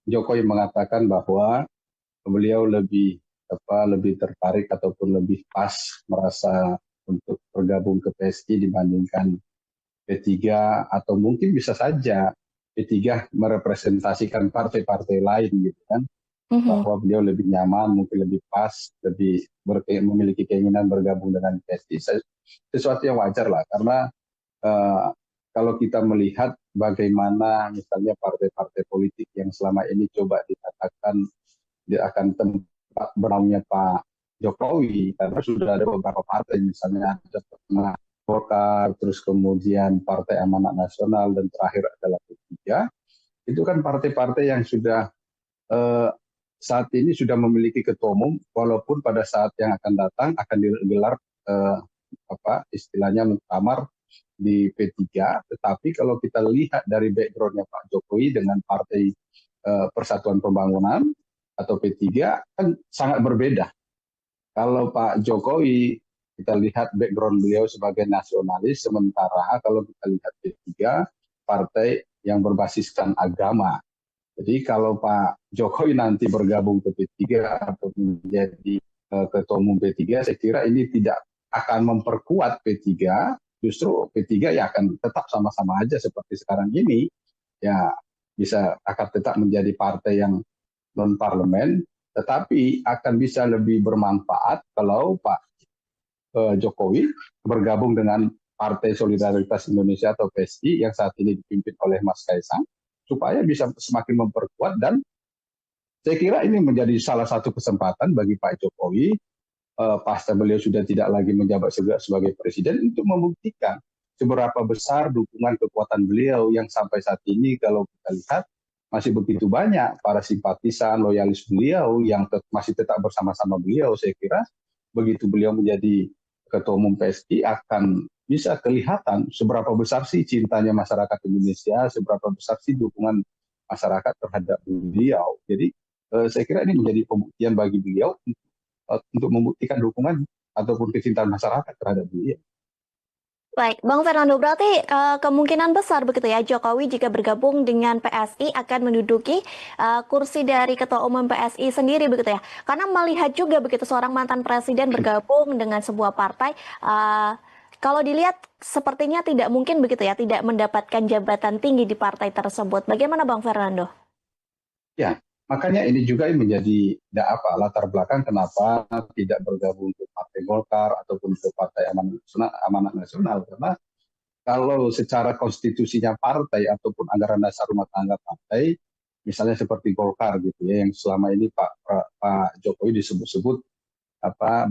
Jokowi mengatakan bahwa beliau lebih tertarik ataupun lebih pas merasa untuk bergabung ke PSI dibandingkan P3, atau mungkin bisa saja P3 merepresentasikan partai-partai lain gitu kan, Mhm. bahwa beliau lebih nyaman, mungkin lebih pas, memiliki keinginan bergabung dengan PSI. Sesuatu yang wajar lah, karena eh, kalau kita melihat bagaimana misalnya partai-partai politik yang selama ini coba dikatakan dia akan tempat bernaungnya Pak Jokowi, karena sudah ada beberapa partai, misalnya ada pertama Golkar, terus kemudian Partai Amanat Nasional, dan terakhir adalah P3. Itu kan partai-partai yang sudah eh, saat ini sudah memiliki ketua umum, walaupun pada saat yang akan datang akan digelar eh, istilahnya muktamar di P3, tetapi kalau kita lihat dari backgroundnya Pak Jokowi dengan Partai Persatuan Pembangunan atau P3 kan sangat berbeda. Kalau Pak Jokowi, kita lihat background beliau sebagai nasionalis, sementara kalau kita lihat P3, partai yang berbasiskan agama. Jadi kalau Pak Jokowi nanti bergabung ke P3 atau menjadi ketua umum P3, saya kira ini tidak akan memperkuat P3, justru P3 ya akan tetap sama-sama aja seperti sekarang ini, ya bisa akan tetap menjadi partai yang non parlemen, tetapi akan bisa lebih bermanfaat kalau Pak Jokowi bergabung dengan Partai Solidaritas Indonesia atau PSI yang saat ini dipimpin oleh Mas Kaisang, supaya bisa semakin memperkuat. Dan saya kira ini menjadi salah satu kesempatan bagi Pak Jokowi, pasca beliau sudah tidak lagi menjabat sebagai presiden, untuk membuktikan seberapa besar dukungan kekuatan beliau yang sampai saat ini kalau kita lihat masih begitu banyak para simpatisan loyalis beliau yang masih tetap bersama-sama beliau. Saya kira begitu beliau menjadi ketua umum PSI akan bisa kelihatan seberapa besar sih cintanya masyarakat Indonesia, seberapa besar sih dukungan masyarakat terhadap beliau. Jadi saya kira ini menjadi pembuktian bagi beliau untuk membuktikan dukungan ataupun kecintaan masyarakat terhadap beliau. Baik, Bang Fernando, berarti kemungkinan besar begitu ya Jokowi jika bergabung dengan PSI akan menduduki kursi dari Ketua Umum PSI sendiri begitu ya. Karena melihat juga begitu seorang mantan presiden bergabung dengan sebuah partai, eh, kalau dilihat sepertinya tidak mungkin begitu ya, tidak mendapatkan jabatan tinggi di partai tersebut. Bagaimana Bang Fernando? Ya, makanya ini juga yang menjadi latar belakang kenapa tidak bergabung ke Partai Golkar ataupun ke Partai Amanat Nasional, karena kalau secara konstitusinya partai ataupun anggaran dasar rumah tangga partai, misalnya seperti Golkar gitu ya, yang selama ini Pak Jokowi disebut-sebut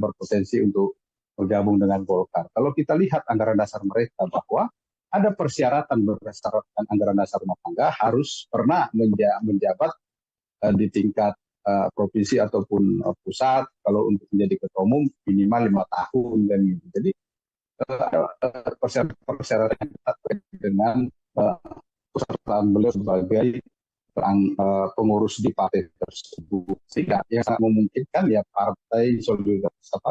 berpotensi untuk bergabung dengan Golkar. Kalau kita lihat anggaran dasar mereka, bahwa ada persyaratan berdasarkan anggaran dasar rumah tangga harus pernah menjabat di tingkat provinsi ataupun pusat, kalau untuk menjadi ketua umum minimal 5 tahun dan gitu. Jadi persyaratan yang ketat dengan pesertaan beliau sebagai pengurus di partai tersebut, sehingga yang sangat memungkinkan ya Partai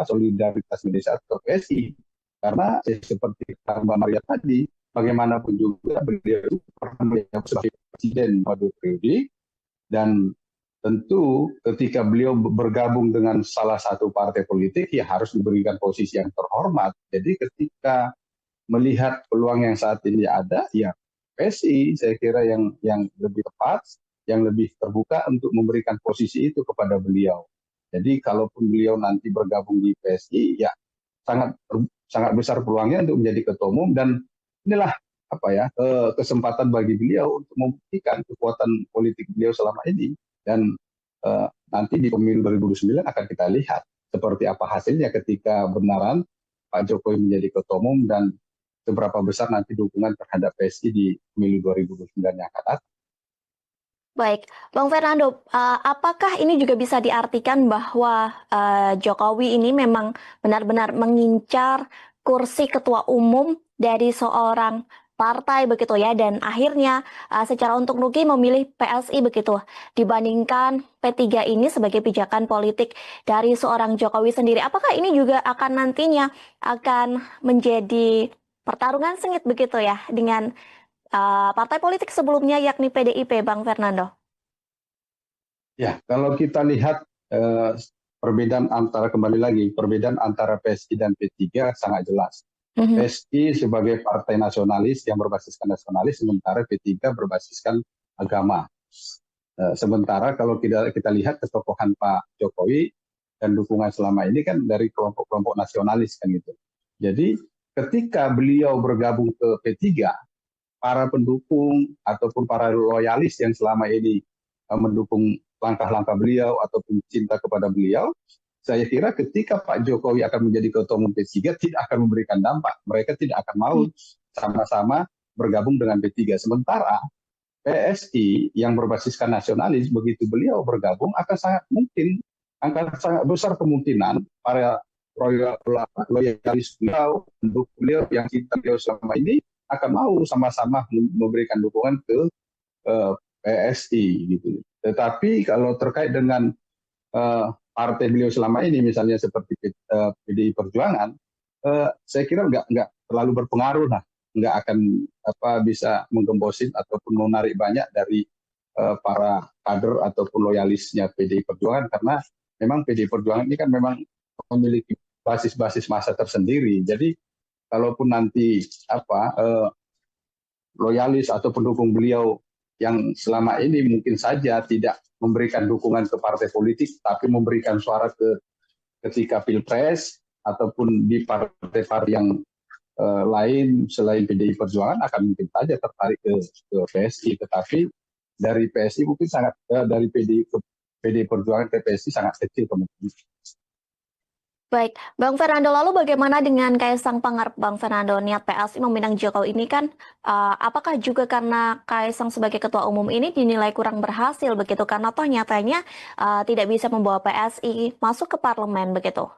Solidaritas Indonesia atau PSI, karena seperti Mbak Maria tadi, bagaimanapun juga beliau itu pernah menjabat sebagai presiden pada periode. Dan tentu ketika beliau bergabung dengan salah satu partai politik, ya harus diberikan posisi yang terhormat. Jadi ketika melihat peluang yang saat ini ada, ya PSI saya kira yang lebih tepat, yang lebih terbuka untuk memberikan posisi itu kepada beliau. Jadi kalaupun beliau nanti bergabung di PSI, ya sangat sangat besar peluangnya untuk menjadi ketua umum. Dan inilah kesempatan bagi beliau untuk membuktikan kekuatan politik beliau selama ini. Dan nanti di pemilu 2009 akan kita lihat seperti apa hasilnya ketika benaran Pak Jokowi menjadi ketua umum, dan seberapa besar nanti dukungan terhadap PSI di pemilu 2009 yang akan datang. Baik, Bang Fernando, apakah ini juga bisa diartikan bahwa Jokowi ini memang benar-benar mengincar kursi ketua umum dari seorang partai begitu ya, dan akhirnya secara untung rugi memilih PSI begitu, dibandingkan P3 ini sebagai pijakan politik dari seorang Jokowi sendiri. Apakah ini juga akan nantinya akan menjadi pertarungan sengit begitu ya dengan partai politik sebelumnya yakni PDIP, Bang Fernando? Ya, kalau kita lihat eh, perbedaan antara kembali lagi perbedaan antara PSI dan P3 sangat jelas. Mhm. PSI sebagai partai nasionalis yang berbasiskan nasionalis, sementara P3 berbasiskan agama. Sementara kalau kita lihat ketokohan Pak Jokowi dan dukungan selama ini kan dari kelompok-kelompok nasionalis kan gitu. Jadi ketika beliau bergabung ke P3, para pendukung ataupun para loyalis yang selama ini mendukung langkah-langkah beliau ataupun cinta kepada beliau, saya kira ketika Pak Jokowi akan menjadi ketua umum P3 tidak akan memberikan dampak. Mereka tidak akan mau sama-sama bergabung dengan P3. Sementara PSI yang berbasiskan nasionalis, begitu beliau bergabung akan sangat mungkin, akan sangat besar kemungkinan para loyalis beliau, pendukung beliau yang cinta beliau selama ini akan mau sama-sama memberikan dukungan ke PSI gitu. Tetapi kalau terkait dengan partai beliau selama ini, misalnya seperti PDI Perjuangan, saya kira nggak terlalu berpengaruh lah, nggak akan bisa menggembosin ataupun menarik banyak dari para kader ataupun loyalisnya PDI Perjuangan, karena memang PDI Perjuangan ini kan memang memiliki basis-basis massa tersendiri. Jadi kalaupun nanti loyalis atau pendukung beliau yang selama ini mungkin saja tidak memberikan dukungan ke partai politik, tapi memberikan suara ketika pilpres ataupun di partai-partai yang lain selain PDI Perjuangan akan mungkin saja tertarik ke PSI. Tetapi dari PSI mungkin sangat dari PDI Perjuangan ke PSI sangat kecil kemungkinan. Baik, Bang Fernando, lalu bagaimana dengan Kaisang Pangarep, Bang Fernando? Niat PSI meminang Jokowi ini kan, apakah juga karena Kaisang sebagai ketua umum ini dinilai kurang berhasil begitu? Karena toh nyatanya tidak bisa membawa PSI masuk ke parlemen begitu.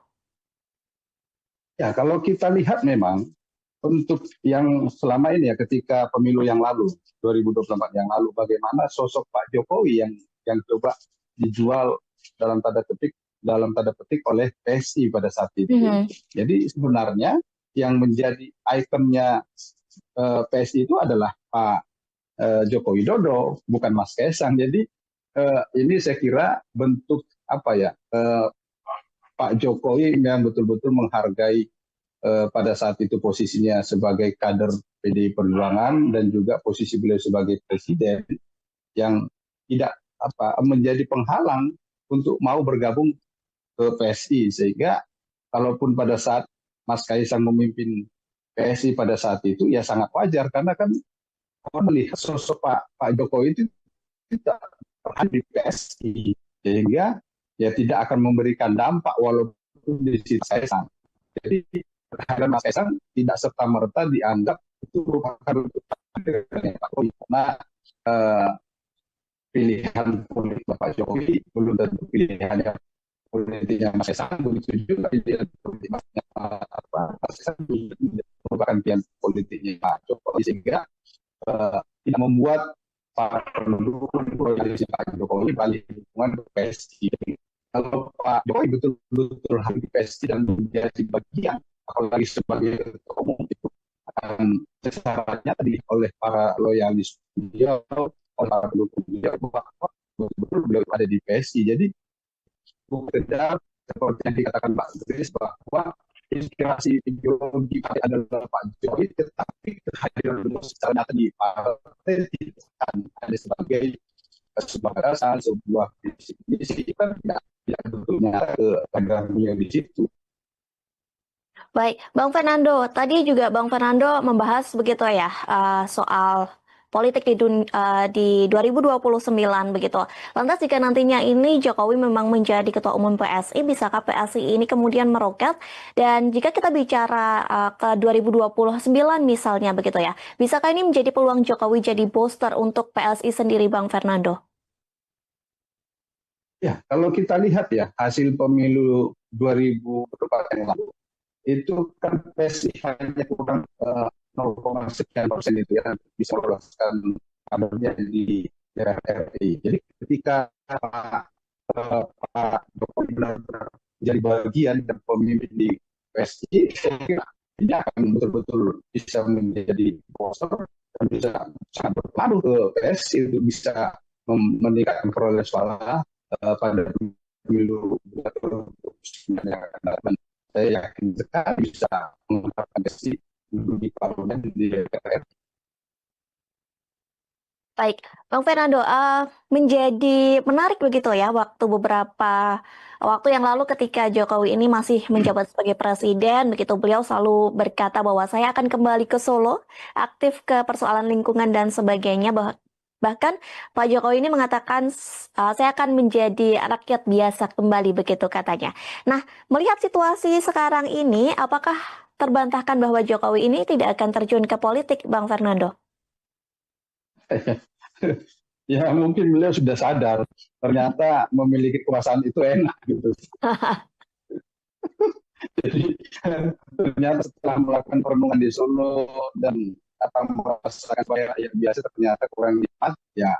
Ya, kalau kita lihat memang untuk yang selama ini ya, ketika pemilu yang lalu 2024 yang lalu, bagaimana sosok Pak Jokowi yang coba dijual dalam tanda petik oleh PSI pada saat itu. Jadi sebenarnya yang menjadi ikonnya PSI itu adalah Pak Joko Widodo, bukan Mas Kaisang. Jadi ini saya kira bentuk Pak Jokowi yang betul-betul menghargai pada saat itu posisinya sebagai kader PDI Perjuangan dan juga posisi beliau sebagai presiden yang tidak menjadi penghalang untuk mau bergabung ke PSI, sehingga kalaupun pada saat Mas Kaisang memimpin PSI pada saat itu ya sangat wajar, karena kan melihat sosok Pak Jokowi itu tidak pernah di PSI, sehingga ya tidak akan memberikan dampak walaupun di sisi Kaisang. Jadi kehadiran Mas Kaisang tidak serta merta dianggap itu merupakan Pak Jokowi, karena pilihan politik Bapak Jokowi belum tentu pilihannya politiknya Mas Kaisang, begitu juga pilihan politik Mas Kaisang merupakan pilihan politiknya Pak Jokowi, sehingga tidak membuat para pendukung loyalisnya Pak Jokowi balik dukungan ke PSI. Kalau Pak Jokowi betul-betul hadir di PSI dan menjadi bagian, apalagi sebagai ketua umum, itu akan secara nyata oleh para loyalis beliau, oleh para pendukung beliau, bahwa betul-betul beliau ada di PSI. Jadi bukan seperti yang dikatakan Pak Idris bahwa inspirasi ideologi partai adalah Pak Jokowi, tetapi kehadiran beliau secara nyata di partai tidak ada sebagai sebuah gagasan, sebuah visi kan tidak betul nyata kehadiran beliau di situ. Baik, Bang Fernando, tadi juga Bang Fernando membahas begitu ya soal politik di 2029 begitu. Lantas jika nantinya ini Jokowi memang menjadi ketua umum PSI, bisakah PSI ini kemudian meroket? Dan jika kita bicara ke 2029 misalnya begitu ya, bisakah ini menjadi peluang Jokowi jadi booster untuk PSI sendiri, Bang Fernando? Ya, kalau kita lihat ya hasil pemilu 2024 yang lalu, itu kan PSI hanya kurang 0,sekian% itu ya, bisa meloloskan kadernya di daerah RI. Jadi ketika Pak Jokowi benar-benar jadi bagian dan pemimpin di PSI, saya kira ini akan betul-betul bisa menjadi poster dan bisa sangat berpengaruh ke PSI untuk bisa meningkatkan perolehan suara pada pemilu 2029 yang akan datang. Saya yakin sekali bisa mengungkapkan di parlemen di DPR. Baik, Bang Fernando, menjadi menarik begitu ya beberapa waktu yang lalu ketika Jokowi ini masih menjabat sebagai presiden, begitu beliau selalu berkata bahwa saya akan kembali ke Solo, aktif ke persoalan lingkungan dan sebagainya. Bahkan Pak Jokowi ini mengatakan saya akan menjadi rakyat biasa kembali begitu katanya. Nah, melihat situasi sekarang ini, apakah terbantahkan bahwa Jokowi ini tidak akan terjun ke politik, Bang Fernando? Ya mungkin beliau sudah sadar ternyata memiliki kekuasaan itu enak gitu. Jadi ternyata setelah melakukan perenungan di Solo dan apa merasakan supaya rakyat biasa ternyata kurang nikmat, ya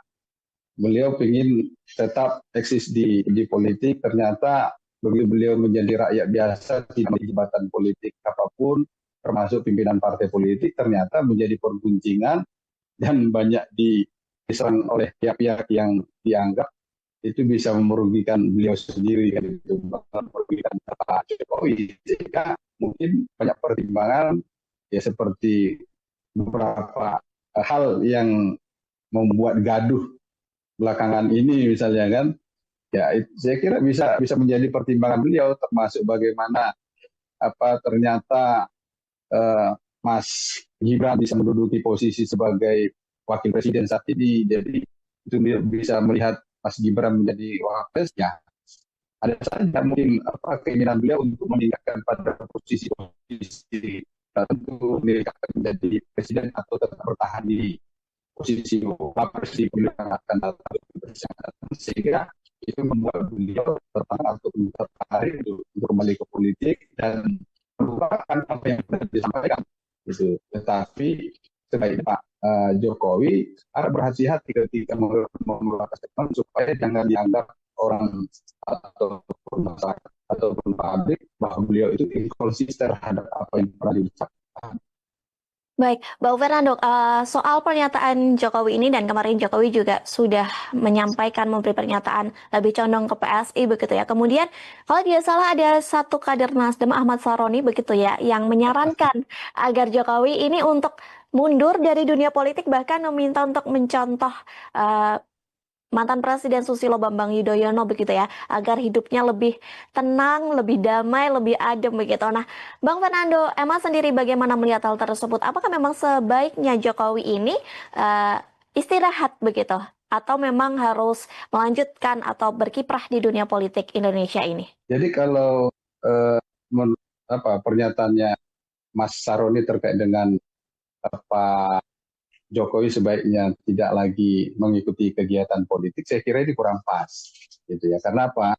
beliau ingin tetap eksis di politik. Ternyata begitu beliau menjadi rakyat biasa tidak di jabatan politik apapun, termasuk pimpinan partai politik, ternyata menjadi perguncingan dan banyak diserang oleh pihak-pihak yang dianggap itu bisa merugikan beliau sendiri, kan itu merugikan Pak Jokowi. Sehingga mungkin banyak pertimbangan ya seperti beberapa hal yang membuat gaduh belakangan ini misalnya kan, ya saya kira bisa menjadi pertimbangan beliau, termasuk bagaimana apa ternyata eh, Mas Gibran bisa menduduki posisi sebagai wakil presiden saat ini. Jadi itu bisa melihat Mas Gibran menjadi wapres, ya ada saja mungkin apa keinginan beliau untuk meningkatkan pada posisi tentu meningkatkan menjadi presiden atau tetap bertahan di posisi wapres di pemilu yang akan datang, sehingga itu membuat beliau tertarik untuk untuk kembali ke politik dan melupakan apa yang sudah disampaikan gitu. Tetapi sebaiknya Pak Jokowi harus berhati-hati ketika mengeluarkan statement supaya jangan dianggap orang ataupun masyarakat ataupun publik bahwa beliau itu inkonsisten terhadap apa yang pernah diucapkan. Baik, Bang Fernando, soal pernyataan Jokowi ini dan kemarin Jokowi juga sudah menyampaikan memberi pernyataan lebih condong ke PSI begitu ya. Kemudian kalau tidak salah ada satu kader Nasdem Ahmad Saroni begitu ya yang menyarankan agar Jokowi ini untuk mundur dari dunia politik bahkan meminta untuk mencontoh uh, mantan Presiden Susilo Bambang Yudhoyono begitu ya, agar hidupnya lebih tenang, lebih damai, lebih adem begitu. Nah, Bang Fernando, Emma sendiri bagaimana melihat hal tersebut? Apakah memang sebaiknya Jokowi ini uh, istirahat begitu, atau memang harus melanjutkan atau berkiprah di dunia politik Indonesia ini? Jadi kalau eh, pernyataannya Mas Saroni terkait dengan Pak Jokowi sebaiknya tidak lagi mengikuti kegiatan politik, saya kira ini kurang pas, gitu ya. Karena apa?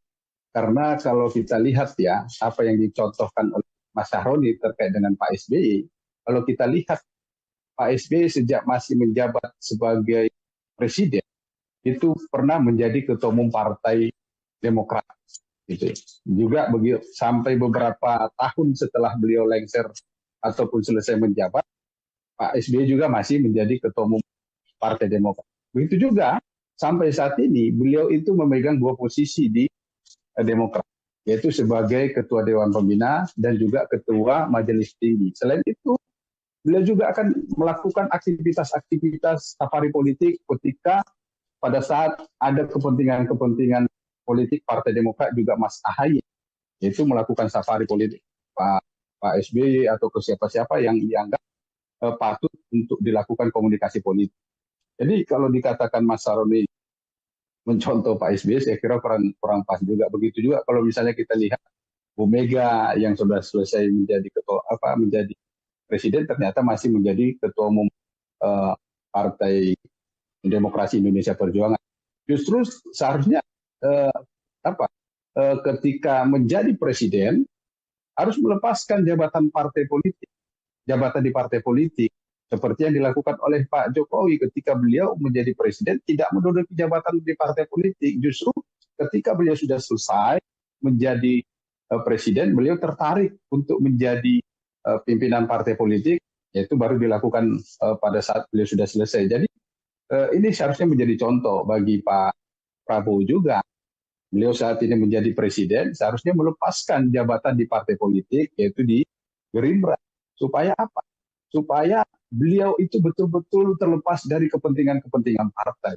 Karena kalau kita lihat ya apa yang dicontohkan oleh Mas Saroni terkait dengan Pak SBY, kalau kita lihat Pak SBY sejak masih menjabat sebagai presiden itu pernah menjadi ketua umum Partai Demokrat, gitu. Juga begitu sampai beberapa tahun setelah beliau lengser ataupun selesai menjabat, Pak SBY juga masih menjadi ketua umum Partai Demokrat. Begitu juga sampai saat ini beliau itu memegang dua posisi di Demokrat, yaitu sebagai ketua Dewan Pembina dan juga ketua Majelis Tinggi. Selain itu, beliau juga akan melakukan aktivitas-aktivitas safari politik ketika pada saat ada kepentingan-kepentingan politik Partai Demokrat juga Mas Ahaye, yaitu melakukan safari politik Pak SBY atau ke siapa-siapa yang dianggap patut untuk dilakukan komunikasi politik. Jadi kalau dikatakan Mas Saroni mencontoh Pak SBY, saya kira kurang pas juga. Begitu juga kalau misalnya kita lihat Bu Mega yang sudah selesai menjadi menjadi presiden, ternyata masih menjadi ketua umum Partai Demokrasi Indonesia Perjuangan. Justru seharusnya eh, ketika menjadi presiden harus melepaskan jabatan di partai politik, seperti yang dilakukan oleh Pak Jokowi ketika beliau menjadi presiden tidak menduduki jabatan di partai politik. Justru ketika beliau sudah selesai menjadi presiden, beliau tertarik untuk menjadi pimpinan partai politik, yaitu baru dilakukan pada saat beliau sudah selesai. Jadi ini seharusnya menjadi contoh bagi Pak Prabowo juga. beliau saat ini menjadi presiden, seharusnya melepaskan jabatan di partai politik, yaitu di Gerindra. Supaya apa? Supaya beliau itu betul-betul terlepas dari kepentingan-kepentingan partai.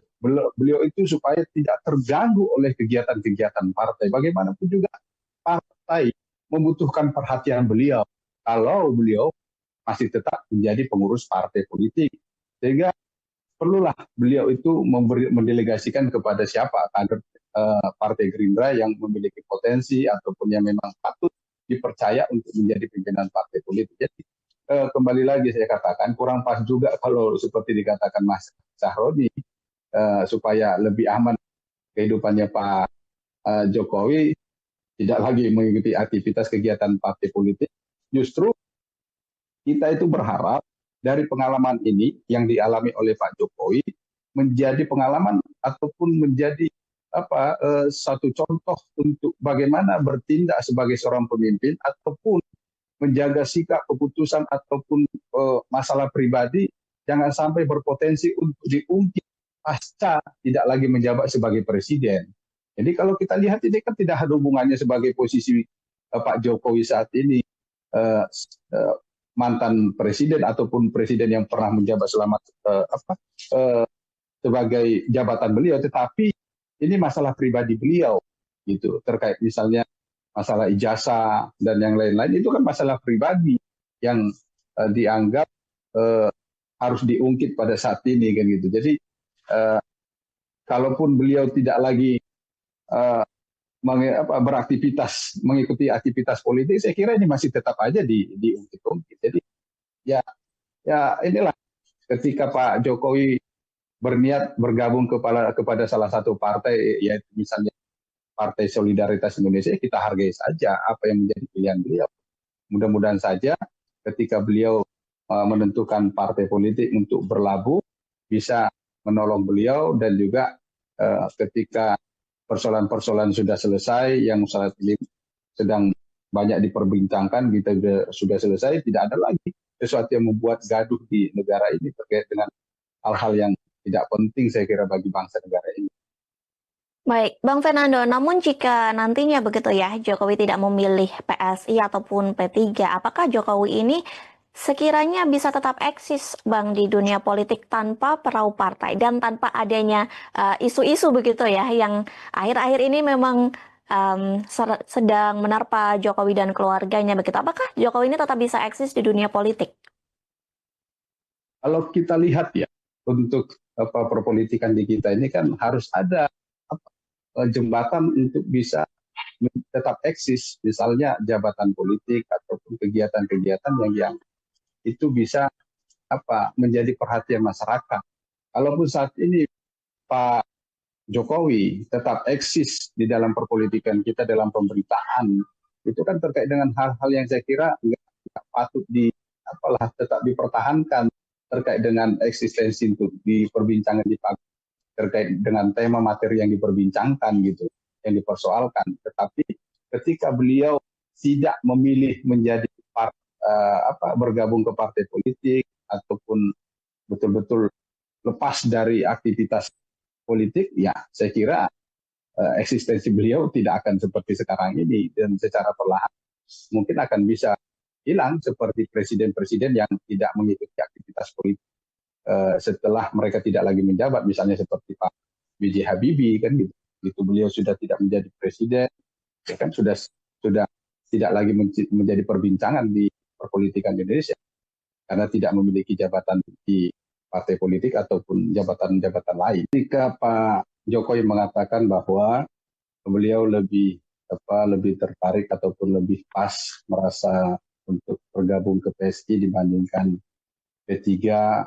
Beliau itu supaya tidak terganggu oleh kegiatan-kegiatan partai. Bagaimanapun juga partai membutuhkan perhatian beliau kalau beliau masih tetap menjadi pengurus partai politik. Sehingga perlulah beliau itu mendelegasikan kepada siapa kader Partai Gerindra yang memiliki potensi ataupun yang memang patut dipercaya untuk menjadi pimpinan partai politik. Jadi kembali lagi saya katakan kurang pas juga kalau seperti dikatakan Mas Sahroni, supaya lebih aman kehidupannya Pak Jokowi tidak lagi mengikuti aktivitas kegiatan partai politik. Justru kita itu berharap dari pengalaman ini yang dialami oleh Pak Jokowi menjadi pengalaman ataupun menjadi satu contoh untuk bagaimana bertindak sebagai seorang pemimpin ataupun menjaga sikap, keputusan ataupun masalah pribadi jangan sampai berpotensi untuk diungkit pasca tidak lagi menjabat sebagai presiden. Jadi kalau kita lihat ini kan tidak ada hubungannya sebagai posisi Pak Jokowi saat ini mantan presiden ataupun presiden yang pernah menjabat selama sebagai jabatan beliau, tetapi ini masalah pribadi beliau gitu, terkait misalnya masalah ijazah dan yang lain-lain, itu kan masalah pribadi yang dianggap harus diungkit pada saat ini kan gitu. Jadi kalaupun beliau tidak lagi beraktivitas mengikuti aktivitas politik, saya kira ini masih tetap aja diungkit-ungkit. Jadi ya inilah ketika Pak Jokowi berniat bergabung kepada salah satu partai, yaitu misalnya Partai Solidaritas Indonesia, kita hargai saja apa yang menjadi pilihan beliau. Mudah-mudahan saja ketika beliau menentukan partai politik untuk berlabuh, bisa menolong beliau, dan juga ketika persoalan-persoalan sudah selesai, yang saat ini sedang banyak diperbincangkan, kita sudah selesai, tidak ada lagi sesuatu yang membuat gaduh di negara ini terkait dengan hal-hal yang tidak penting saya kira bagi bangsa negara ini. Baik, Bang Fernando, namun jika nantinya begitu ya, Jokowi tidak memilih PSI ataupun P3, apakah Jokowi ini sekiranya bisa tetap eksis, Bang, di dunia politik tanpa perahu partai dan tanpa adanya isu-isu begitu ya, yang akhir-akhir ini memang sedang menerpa Jokowi dan keluarganya begitu. Apakah Jokowi ini tetap bisa eksis di dunia politik? Kalau kita lihat ya, untuk perpolitikan di kita ini kan harus ada jembatan untuk bisa tetap eksis, misalnya jabatan politik ataupun kegiatan-kegiatan yang itu bisa menjadi perhatian masyarakat. Kalaupun saat ini Pak Jokowi tetap eksis di dalam perpolitikan kita, dalam pemberitaan, itu kan terkait dengan hal-hal yang saya kira nggak patut tetap dipertahankan, terkait dengan eksistensi untuk diperbincangkan di terkait dengan tema materi yang diperbincangkan gitu, yang dipersoalkan. Tetapi ketika beliau tidak memilih menjadi bergabung ke partai politik ataupun betul-betul lepas dari aktivitas politik, ya saya kira eksistensi beliau tidak akan seperti sekarang ini, dan secara perlahan mungkin akan bisa hilang seperti presiden-presiden yang tidak mengikuti aktivitas politik setelah mereka tidak lagi menjabat, misalnya seperti Pak B.J. Habibie kan gitu. Gitu beliau sudah tidak menjadi presiden, ya kan sudah tidak lagi menjadi perbincangan di perpolitikan Indonesia karena tidak memiliki jabatan di partai politik ataupun jabatan-jabatan lain. Ketika Pak Jokowi mengatakan bahwa beliau lebih tertarik ataupun lebih pas merasa untuk bergabung ke PSI dibandingkan P3,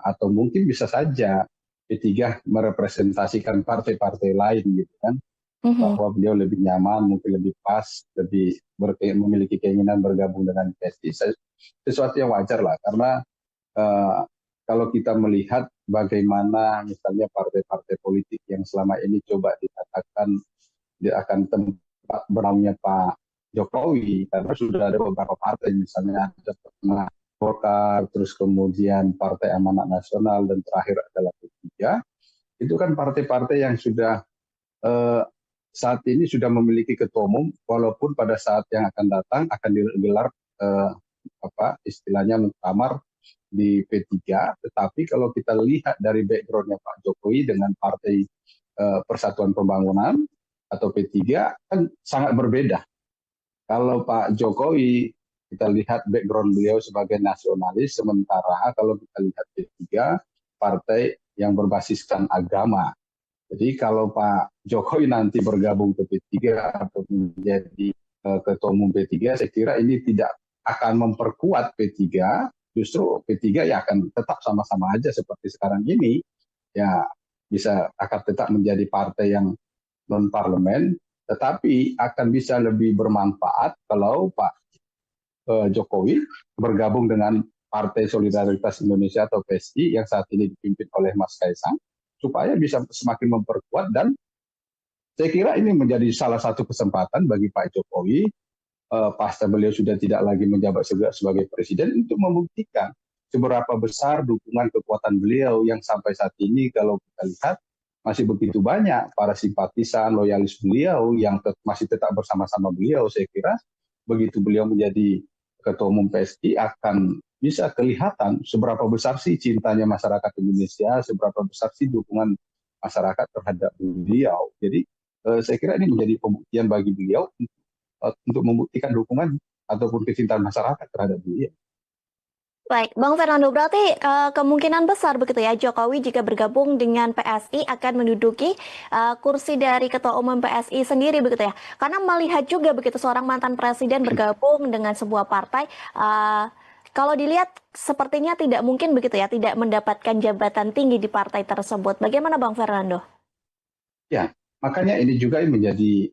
atau mungkin bisa saja P3 merepresentasikan partai-partai lain gitu kan, bahwa beliau lebih nyaman, mungkin lebih pas, lebih memiliki keinginan bergabung dengan PSI. Sesuatu yang wajar lah, karena kalau kita melihat bagaimana misalnya partai-partai politik yang selama ini coba dikatakan dia akan tempat berangnya Pak Jokowi, karena sudah ada beberapa partai, misalnya ada Golkar, terus kemudian Partai Amanat Nasional, dan terakhir adalah P3. Itu kan partai-partai yang sudah saat ini sudah memiliki ketua umum, walaupun pada saat yang akan datang akan digelar istilahnya muktamar di P3, tetapi kalau kita lihat dari backgroundnya Pak Jokowi dengan Partai Persatuan Pembangunan atau P3 kan sangat berbeda. Kalau Pak Jokowi kita lihat background beliau sebagai nasionalis, sementara kalau kita lihat P3 partai yang berbasiskan agama. Jadi kalau Pak Jokowi nanti bergabung ke P3 atau menjadi ketua umum P3, saya kira ini tidak akan memperkuat P3, justru P3 ya akan tetap sama-sama aja seperti sekarang ini, ya bisa akan tetap menjadi partai yang non parlemen, tetapi akan bisa lebih bermanfaat kalau Pak Jokowi bergabung dengan Partai Solidaritas Indonesia atau PSI yang saat ini dipimpin oleh Mas Kaisang, supaya bisa semakin memperkuat, dan saya kira ini menjadi salah satu kesempatan bagi Pak Jokowi pasca beliau sudah tidak lagi menjabat sebagai presiden untuk membuktikan seberapa besar dukungan kekuatan beliau yang sampai saat ini kalau kita lihat masih begitu banyak para simpatisan loyalis beliau yang masih tetap bersama-sama beliau. Saya kira begitu beliau menjadi ketua umum PSI akan bisa kelihatan seberapa besar sih cintanya masyarakat Indonesia, seberapa besar sih dukungan masyarakat terhadap beliau. Jadi saya kira ini menjadi pembuktian bagi beliau untuk membuktikan dukungan ataupun kecintaan masyarakat terhadap beliau. Baik, Bang Fernando, berarti kemungkinan besar begitu ya Jokowi jika bergabung dengan PSI akan menduduki kursi dari ketua umum PSI sendiri begitu ya. Karena melihat juga begitu seorang mantan presiden bergabung dengan sebuah partai, kalau dilihat sepertinya tidak mungkin begitu ya, tidak mendapatkan jabatan tinggi di partai tersebut. Bagaimana Bang Fernando? Ya, makanya ini juga menjadi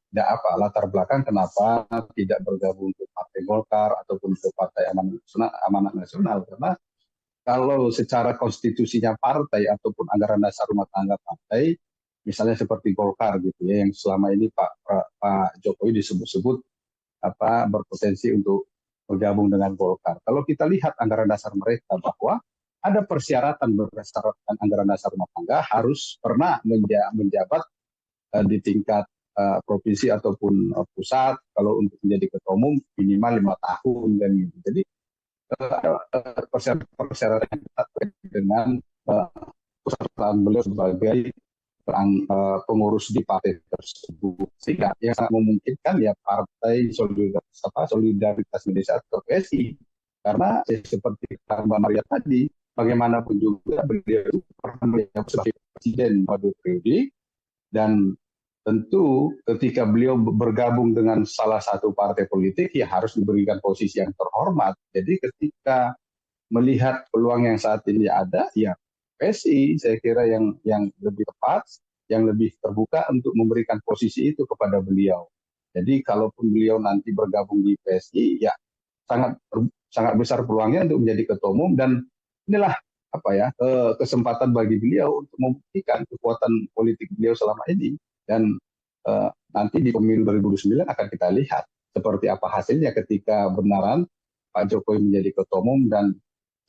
latar belakang kenapa tidak bergabung ke Partai Golkar ataupun ke Partai Amanat Nasional, karena kalau secara konstitusinya partai ataupun anggaran dasar rumah tangga partai, misalnya seperti Golkar gitu ya, yang selama ini Pak Jokowi disebut-sebut berpotensi untuk bergabung dengan Golkar. Kalau kita lihat anggaran dasar mereka bahwa ada persyaratan berdasarkan anggaran dasar rumah tangga harus pernah menjabat di tingkat provinsi ataupun pusat, kalau untuk menjadi ketua umum minimal 5 tahun dan gitu. Jadi persyaratan dengan pesertaan beliau sebagai pengurus di partai tersebut, sehingga yang sangat memungkinkan ya Partai Solidaritas Indonesia atau PSI, karena seperti Mbak Maria tadi, bagaimanapun juga beliau pernah menjabat sebagai presiden pada periode. Dan tentu ketika beliau bergabung dengan salah satu partai politik, ya harus diberikan posisi yang terhormat. Jadi ketika melihat peluang yang saat ini ada, ya PSI saya kira yang lebih tepat, yang lebih terbuka untuk memberikan posisi itu kepada beliau. Jadi kalaupun beliau nanti bergabung di PSI, ya sangat besar peluangnya untuk menjadi ketua umum, dan inilah kesempatan bagi beliau untuk membuktikan kekuatan politik beliau selama ini. Dan nanti di pemilu 2029 akan kita lihat seperti apa hasilnya ketika benaran Pak Jokowi menjadi ketua umum dan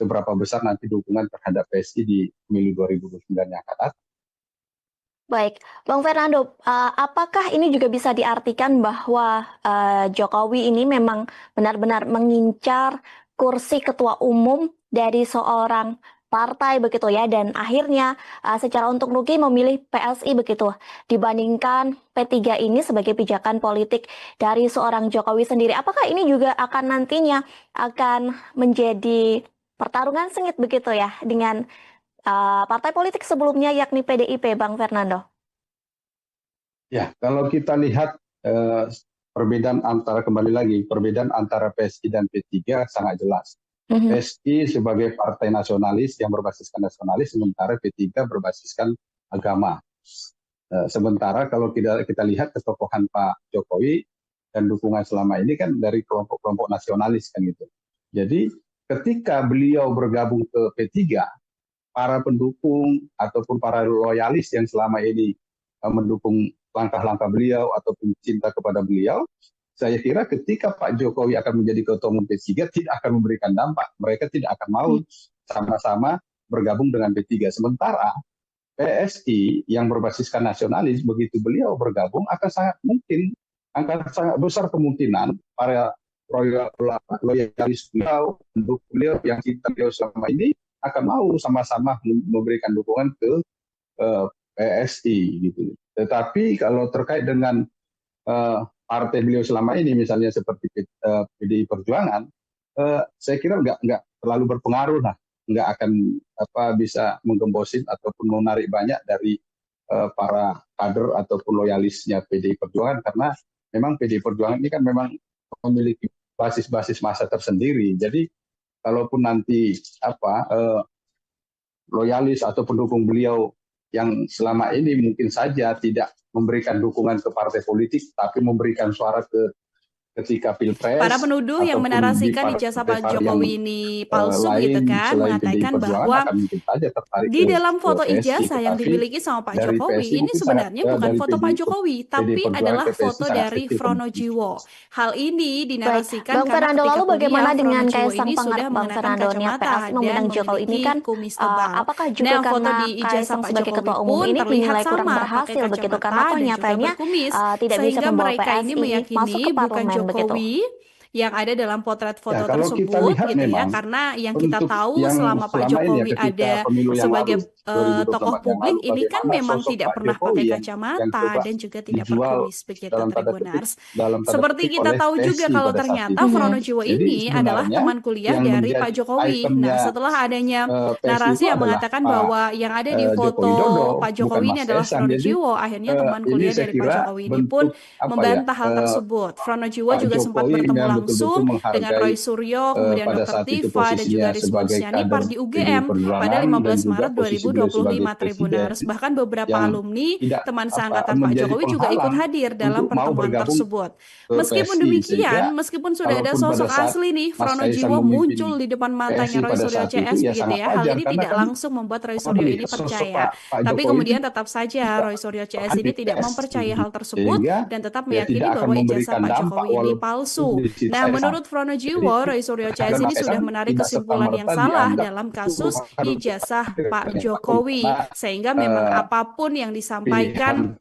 seberapa besar nanti dukungan terhadap PSI di pemilu 2029 yang akan datang. Baik, Bang Fernando, apakah ini juga bisa diartikan bahwa Jokowi ini memang benar-benar mengincar kursi ketua umum dari seorang partai begitu ya, dan akhirnya secara untung rugi memilih PSI begitu, dibandingkan P3 ini sebagai pijakan politik dari seorang Jokowi sendiri. Apakah ini juga akan nantinya akan menjadi pertarungan sengit begitu ya dengan partai politik sebelumnya yakni PDIP, Bang Fernando? Ya, kalau kita lihat perbedaan antara PSI dan P3 sangat jelas. PSI sebagai partai nasionalis yang berbasiskan nasionalis, sementara P3 berbasiskan agama. Sementara kalau kita lihat ketokohan Pak Jokowi dan dukungan selama ini kan dari kelompok-kelompok nasionalis kan gitu. Jadi ketika beliau bergabung ke P3, para pendukung ataupun para loyalis yang selama ini mendukung langkah-langkah beliau ataupun cinta kepada beliau, saya kira ketika Pak Jokowi akan menjadi ketua umum P3 tidak akan memberikan dampak. Mereka tidak akan mau sama-sama bergabung dengan P3. Sementara PSI yang berbasiskan nasionalis, begitu beliau bergabung akan sangat besar kemungkinan para loyalis beliau, pendukung beliau yang cinta beliau selama ini akan mau sama-sama memberikan dukungan ke PSI gitu. Tetapi kalau terkait dengan partai beliau selama ini, misalnya seperti PDI Perjuangan, saya kira nggak terlalu berpengaruh lah, nggak akan bisa menggembosin ataupun menarik banyak dari para kader ataupun loyalisnya PDI Perjuangan, karena memang PDI Perjuangan ini kan memang memiliki basis-basis massa tersendiri. Jadi kalaupun nanti loyalis atau pendukung beliau yang selama ini mungkin saja tidak memberikan dukungan ke partai politik, tapi memberikan suara ketika pilpres. Para penuduh yang menarasikan ijazah Pak Jokowi ini palsu gitu kan, mengatakan bahwa di dalam foto ijazah yang dimiliki sama Pak Jokowi ini sebenarnya bukan foto Pak Jokowi, tapi adalah foto dari Fronojiwo. Hal ini dinarasikan karena ketika bagaimana dengan Fronojiwo ini sudah mengenakan kacamata dan memiliki kumis tebal. Nah, foto di ijazah Pak Jokowi pun terlihat sama pakai kacamata dan juga berkumis, sehingga mereka ini meyakini bukan Jokowi yang ada dalam potret foto tersebut gitu ya, karena yang kita tahu selama Pak Jokowi ada sebagai tokoh publik ini kan memang tidak pernah pakai kacamata dan juga tidak berkumis begitu, Tribuners. Seperti kita tahu juga kalau ternyata Fronojiwo ini adalah teman kuliah dari Pak Jokowi. Nah, setelah adanya narasi yang mengatakan bahwa yang ada di foto Pak Jokowi ini adalah Fronojiwo, akhirnya teman kuliah dari Pak Jokowi ini pun membantah hal tersebut. Fronojiwo juga sempat bertemu langsung dengan Roy Suryo, kemudian Dr. Tifa dan juga Rizky Mulyani di UGM pada 15 Maret 2025, Tribuners. Bahkan beberapa alumni teman seangkatan Pak Jokowi juga ikut hadir dalam pertemuan tersebut. Meskipun demikian, meskipun sudah ada sosok asli nih, Fronojiwo muncul di depan matanya Roy Suryo CS begitu ya, hal ini tidak langsung membuat Roy Suryo ini percaya. Tapi kemudian tetap saja Roy Suryo CS ini tidak mempercayai hal tersebut dan tetap meyakini bahwa ijazah Pak Jokowi ini palsu. Nah, menurut Fronojiwo, Roy Suryo CS ini sudah menarik kesimpulan yang salah dalam kasus ijazah Pak Jokowi, sehingga memang apapun yang disampaikan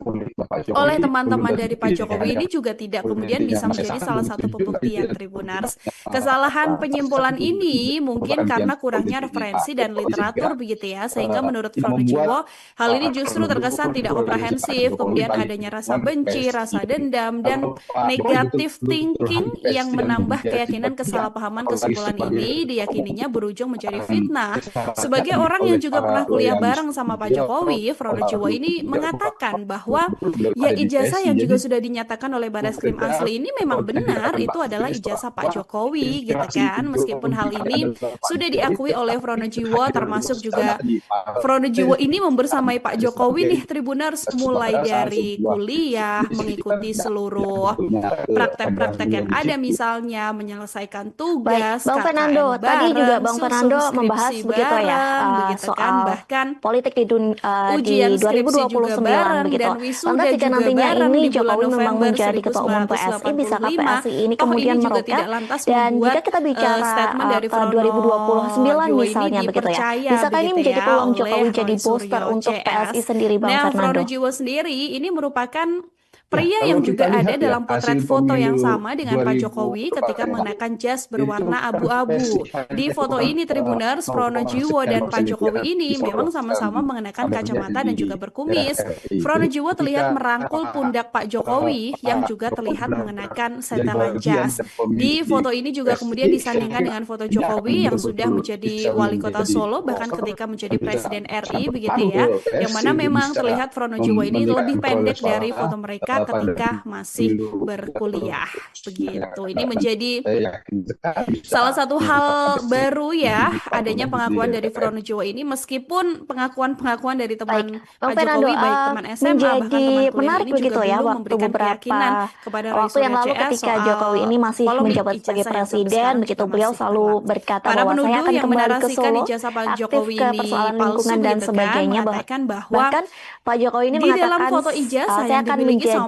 oleh teman-teman dari Pak Jokowi ini juga tidak kemudian bisa menjadi salah satu pembuktian, Tribuners. Kesalahan penyimpulan ini mungkin karena kurangnya referensi dan literatur begitu ya, sehingga menurut Fronojiwo hal ini justru terkesan tidak komprehensif, kemudian adanya rasa benci, rasa dendam, dan negatif thinking yang menambah keyakinan kesalahpahaman. Kesimpulan ini diyakininya berujung menjadi fitnah. Sebagai orang yang juga pernah kuliah bareng sama Pak Jokowi, Fronojiwo ini mengatakan bahwa ya ijazah yang juga sudah dinyatakan oleh Barreskrim asli ini memang benar, itu adalah ijazah Pak Jokowi gitu kan. Meskipun hal ini sudah diakui oleh Fronojiwo, termasuk juga Fronojiwo ini membersamai Pak Jokowi nih, Tribuners, mulai dari kuliah, mengikuti seluruh praktek-praktek yang ada, misalnya menyelesaikan tugas, Bang Fernando, tadi juga Bang Fernando membahas begitu ya soal bahkan politik di ujian 2029 begitu. Lantas jika nantinya ini Jokowi memang menjadi ketua umum PSI, bisakah PSI ini kemudian meroket? Dan jika kita bicara ke 2029 misalnya begitu ya, bisakah ini menjadi peluang Jokowi jadi booster untuk PSI sendiri, Bang Fernando? Fronojiwo sendiri ini merupakan pria yang juga ada dalam potret foto yang sama dengan Pak Jokowi ketika mengenakan jas berwarna abu-abu. Di foto ini, Tribuners, Fronojiwo dan Pak Jokowi ini memang sama-sama mengenakan kacamata dan juga berkumis. Fronojiwo terlihat merangkul pundak Pak Jokowi yang juga terlihat mengenakan setelan jas. Di foto ini juga kemudian disandingkan dengan foto Jokowi yang sudah menjadi wali kota Solo, bahkan ketika menjadi Presiden RI begitu ya, yang mana memang terlihat Fronojiwo ini lebih pendek dari foto mereka ketika masih berkuliah begitu. Ini menjadi salah satu hal baru ya, adanya pengakuan dari Fronojiwo ini, meskipun pengakuan dari teman Pak Jokowi, baik teman SMA bahkan teman kuliah ini juga belum memberikan keyakinan kepada Roy Suryo lalu CS ketika Jokowi ini masih menjabat sebagai presiden begitu, beliau selalu berkata bahwa saya akan kembali ke Solo, aktif ke persoalan lingkungan dan sebagainya. Bahkan Pak Jokowi ini di dalam mengatakan foto ijazah saya yang akan dimiliki sama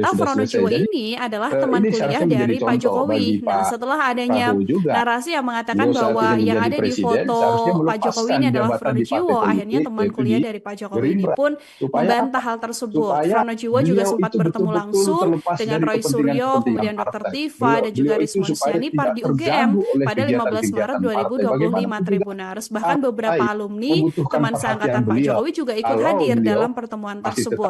ternyata sudah Frono selesai. Jiwo Jadi ini adalah teman ini kuliah seharusnya menjadi dari Pak contoh Jokowi. bagi Nah, Pak setelah adanya Prabowo juga. narasi yang mengatakan Beliau saat bahwa ini yang menjadi ada di presiden foto seharusnya Pak Jokowi melepaskan ini adalah jabatan Frono di partai Jiwo, akhirnya politik teman yaitu di kuliah dari Pak Jokowi ini Gerindra. pun Supaya membantah apa? hal tersebut. Supaya Frono Jiwo juga beliau sempat itu bertemu betul-betul langsung terlepas dengan dari Roy Suryo, kepentingan-kepentingan kemudian Dr. partai. Tiva, dan juga Beliau itu Rismon supaya Sianipar tidak di UGM terganggu oleh pada 15 Maret kegiatan-kegiatan partai. 2025 Bagaimanapun juga Tribuners. Bahkan partai beberapa alumni membutuhkan teman perhatian seangkatan Pak beliau. Jokowi juga ikut Kalau hadir beliau dalam pertemuan masih tetap tersebut.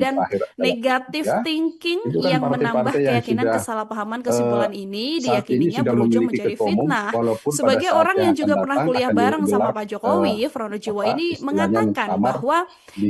dan terakhir adalah negative P3, thinking itu kan yang menambah partai-partai yang keyakinan sudah kesalahpahaman kesimpulan ini saat ini diyakininya sudah berujung memiliki menjadi ketua umum, fitnah. walaupun pada Sebagai saat orang yang yang akan juga pernah datang kuliah akan bareng sama digelar Pak Jokowi, Frono Jiwo ini istilahnya mengatakan muktamar bahwa di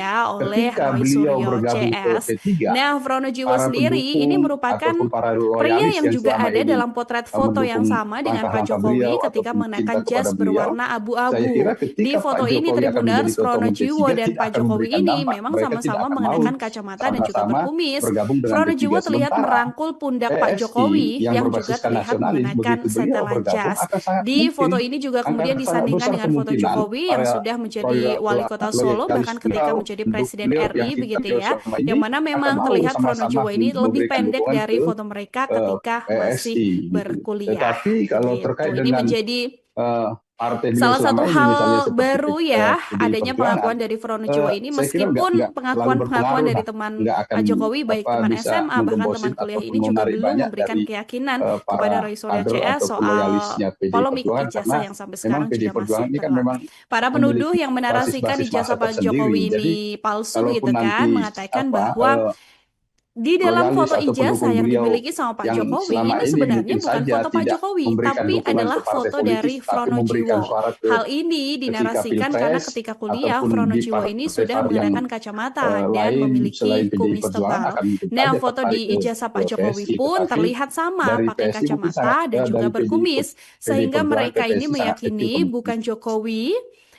ya oleh ketika Roy beliau Suryo bergabung ke CS. P3, Nah, Pronojiwo para sendiri ini pendukung merupakan ataupun para pria loyalis yang yang juga selama ada ini dalam potret foto foto yang sama dengan Pak Jokowi ketika mengenakan jas berwarna abu-abu. Di foto ini Tribuners, Pronojiwo dan Pak Jokowi ini memang sama-sama mengenakan kacamata dan juga berkumis. Pronojiwo terlihat merangkul pundak Pak Jokowi yang juga terlihat mengenakan setelan jas. Di foto ini juga kemudian disandingkan dengan foto Jokowi yang sudah menjadi wali kota Solo bahkan ketika menjadi presiden RI begitu ya, yang mana memang terlihat Pronojiwo ini lebih pendek dari foto mereka ketika masih berkuliah. Tetapi kalau terkait Ini dengan menjadi partai salah satu ini, hal seperti baru ya, PDI adanya Perjuangan, pengakuan dari Pronojiwo ini saya kira meskipun nggak pengakuan dari teman akan, Pak Jokowi baik teman bisa SMA bahkan teman menggembosin kuliah ataupun ini juga menarik belum banyak memberikan dari keyakinan para kepada Roy Suryo kader CS ataupun soal loyalisnya PDI polemik Perjuangan, ijazah karena yang sampai memang sekarang PDI juga masih Perjuangan ini kan terang. memang Para penuduh memiliki yang menarasikan basis ijazah massa Pak Jokowi tersendiri. Jadi ini palsu kalaupun begitu kan, nanti mengatakan bahwa di dalam loyalis foto atau ijazah pendukung yang beliau dimiliki sama Pak yang Jokowi selama ini ini sebenarnya mungkin bukan saja foto Pak tidak Jokowi, memberikan tapi dukungan adalah ke partai foto politik, dari tapi memberikan Pronojiwo. suara ke Hal ini ketika dinarasikan karena Pilpres ketika kuliah ataupun di Pronojiwo ini partai sudah yang mengenakan kacamata dan lain memiliki selain PDI kumis Perjuangan tebal. akan mungkin Nah, saja foto tertarik di ijazah Pak ke Jokowi PSI, pun tetapi terlihat sama dari pakai PSI mungkin kacamata dan juga dari berkumis, PDI sehingga Perjuangan ke mereka ini PSI sangat kecil meyakini bukan kemungkinan. Jokowi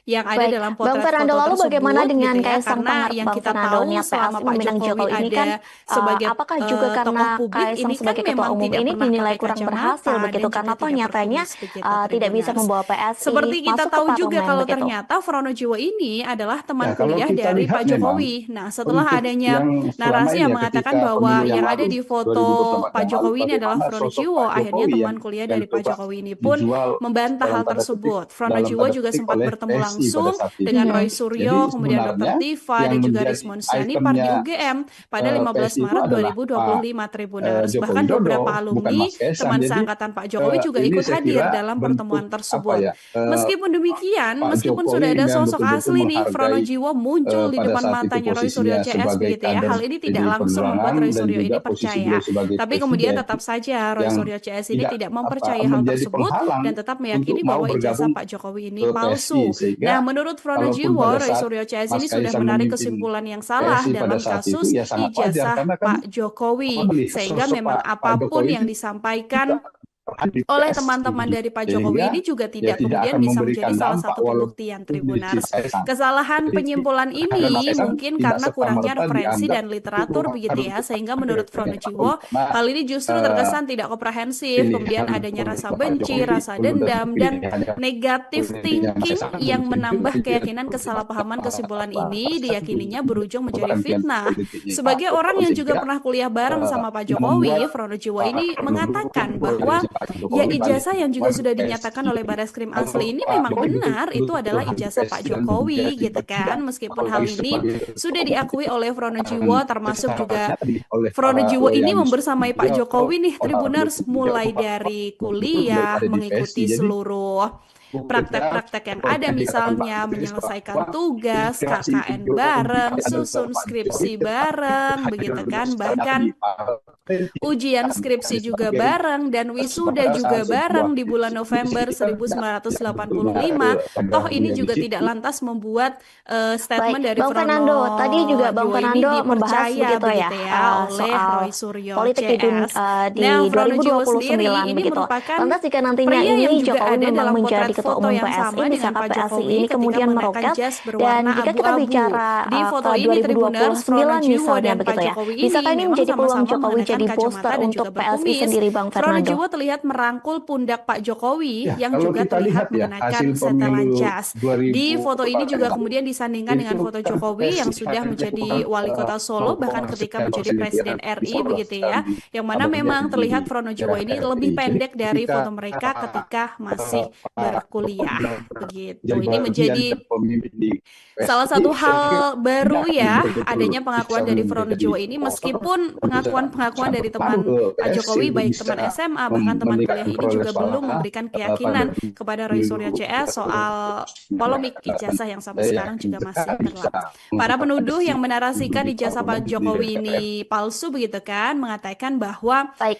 yang ada Baik, dalam Bang potret Fernando, foto lalu bagaimana tersebut dengan gitu ya, Kaisang karena Pangarep, yang Bang kita Fernando? tahu Niat selama PSI Pak meminang Jokowi Jokowi ini kan, ada sebagai apakah juga tokoh karena publik Kaisang ini kan sebagai ketua memang umum tidak ini pernah dinilai pakai kurang berhasil kacamata begitu? dan Karena juga toh tidak nyatanya berkumis begitu tidak bisa Tribuners. membawa PSI Seperti kita masuk ke tahu juga parlemen kalau begitu. ternyata Pronojiwo ini adalah teman Ya, kalau kuliah kita dari lihat Pak memang Jokowi. Nah, setelah untuk adanya yang selama narasi ini yang ya mengatakan ketika bahwa pemilu yang yang ada lalu di foto 2024 Pak yang lalu, Jokowi ini adalah bagaimana sosok Pronojiwo, Pak akhirnya Jokowi teman kuliah yang dari Pak coba Jokowi ini pun dijual membantah dalam hal tanda kutip tersebut. Pronojiwo juga sempat oleh bertemu PSI pada langsung saat itu. dengan Roy Mhm. Suryo, Jadi kemudian Dr. sebenarnya Tifa yang dan juga menjadi Rismond Syani Pardi ikonnya UGM pada 15 PSI itu Maret adalah Pak 2025 Tribuners. Joko Bahkan Widodo, beberapa bukan alumni Mas Kaisang. teman Jadi seangkatan Pak Jokowi juga ini ikut saya hadir kira dalam bentuk pertemuan tersebut. eh, Meskipun demikian, Pak meskipun Jokowi sudah ada yang sosok betul-betul asli nih, menghargai Pronojiwo muncul di pada depan saat itu matanya Roy Suryo posisinya CS sebagai begitu ya. kader Hal ini tidak PDI langsung membuat Perjuangan Roy dan Suryo juga ini posisi percaya. beliau sebagai Tapi kemudian presiden tetap saja Roy yang Suryo CS ini tidak mempercayai hal menjadi tersebut penghalang dan tetap untuk meyakini mau bahwa ijazah bergabung Pak Jokowi ini ke PSI, palsu. sehingga Nah, menurut kalaupun Pronojiwo, pada Roy saat Suryo CS Mas ini sudah Kaisang menarik memimpin kesimpulan yang salah PSI pada dalam saat itu kasus ya sangat wajar, ijazah karena kan Pak Jokowi, melihat sehingga sosok memang Pak apapun Jokowi yang itu disampaikan di oleh PSI teman-teman dari Pak Jokowi sehingga ini juga ya tidak tidak kemudian akan bisa memberikan menjadi salah dampak satu pembuktian walaupun di Tribuners. Kaisang. Kesalahan Jadi penyimpulan karena Mas ini Kaisang mungkin tidak karena kurangnya serta-merta referensi dianggap dan itu literatur begitu harus ya, sehingga menurut Pronojiwo karena hal ini justru terkesan tidak komprehensif, kemudian pilihan adanya rasa Pak benci, Jokowi rasa dulu dan dendam, dan pilihannya negatif politiknya Mas thinking Kaisang yang mungkin juga menambah tidak keyakinan kesalahpahaman kesimpulan apa ini diyakininya berujung menjadi bukan pilihan fitnah. politiknya Pak Sebagai orang Jokowi, yang juga sehingga pernah kuliah bareng sama Pak yang Jokowi, membuat Pronojiwo para ini pendukung mengatakan bahwa koalisi Pak ya Jokowi balik ijazah yang juga ke sudah dinyatakan PSI. oleh Barreskrim Kalau Asli ini Pak memang Jokowi benar, itu betul-betul adalah harus ijazah Pak PSI dan Jokowi menjadi gitu kan. bagian Meskipun hal apalagi ini sebagai sudah ketua umum diakui oleh akan Pronojiwo, termasuk juga oleh para Pronojiwo ini loyalis membersamai Pak beliau Jokowi nih Tribuners pendukung beliau mulai dari betul-betul kuliah, ada di PSI. mengikuti Jadi seluruh bekerja praktek-praktek yang seperti ada, yang dikatakan Pak misalnya Idris menyelesaikan bahwa tugas, inspirasi KKN ideologi bareng, pada susun Pak Jokowi skripsi tetap bareng, begitu hadir kan, besar bahkan di partai ujian dan skripsi juga sebagai bareng dan wisuda juga sebuah bareng di bulan November yang tentunya 1985. Toh ini yang di juga situ. tidak lantas membuat statement Baik, dari Bang Fernando, tadi juga Bang Pronojiwo ini Fernando membahas dipercaya begitu ya oleh soal Roy Suryo politik CS. di Nah, Pronojiwo 2029 sendiri ini begitu. merupakan Lantas jika nantinya pria yang ini juga Jokowi ada memang dalam menjadi potret ketua foto umum yang PSI, sama dengan bisakah Pak PSI Jokowi ini ketika kemudian mengenakan meroket? jas Dan berwarna jika kita abu-abu. bicara Di ke foto ini Tribuners, 2029 Pronojiwo misalnya dan Pak begitu ya, Jokowi bisakah ini ini memang menjadi peluang sama-sama Jokowi mengenakan jadi kacamata booster dan untuk juga PSI berkumis. sendiri, Bang Fernando? Pronojiwo terlihat merangkul pundak Pak Jokowi Ya, yang kalau juga kita terlihat lihat ya mengenakan hasil setelan pemilu jas. Di foto ini 2004 juga yang lalu kemudian disandingkan dengan itu foto kan Jokowi yang PSI sudah hanya menjadi kurang wali kota Solo bahkan ketika 0,9% menjadi presiden RI disorot begitu ya, dan yang mana kabarnya memang di terlihat Pronojiwo ini lebih RI. Jadi pendek dari ketika foto mereka ketika masih berkuliah begitu. jadi Ini bagian menjadi dan pemimpin di salah PSI, satu saya kira hal baru tidak ya, betul-betul adanya bisa pengakuan dari menjadi Pronojiwo ini meskipun bisa pengakuan-pengakuan dari teman berpengaruh ke Pak PSI Jokowi untuk baik bisa teman SMA bahkan teman kuliah meningkatkan ini perolehan juga suara belum memberikan pada keyakinan kepada Roy Suryo pemilu CS soal polemik ijazah yang sampai saya sekarang yakin juga mereka masih bisa berlangsung. Para penuduh yang menarasikan ijazah Pak Jokowi ini palsu begitu kan, mengatakan bahwa Baik,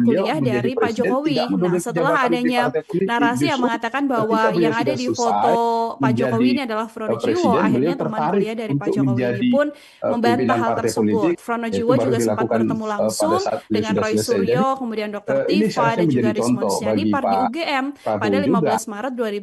beliau kuliah menjadi dari Pak presiden Jokowi. tidak Nah, menduduki setelah jabatan di adanya partai politik. narasi yang Justru mengatakan ketika bahwa beliau yang ada sudah di selesai foto Pak Jokowi menjadi ini adalah Pronojiwo, presiden, beliau akhirnya teman tertarik kuliah dari Pak untuk Jokowi ini menjadi pun membantah pimpinan hal partai tersebut. politik. Itu Pronojiwo baru juga sempat dilakukan bertemu pada langsung saat beliau dengan sudah Roy selesai. Jadi Suryo, kemudian Dr. ini saya Tifa, rasa dan menjadi juga Rismon contoh bagi Sianipar di Pak UGM pada Prabowo juga. 15 Maret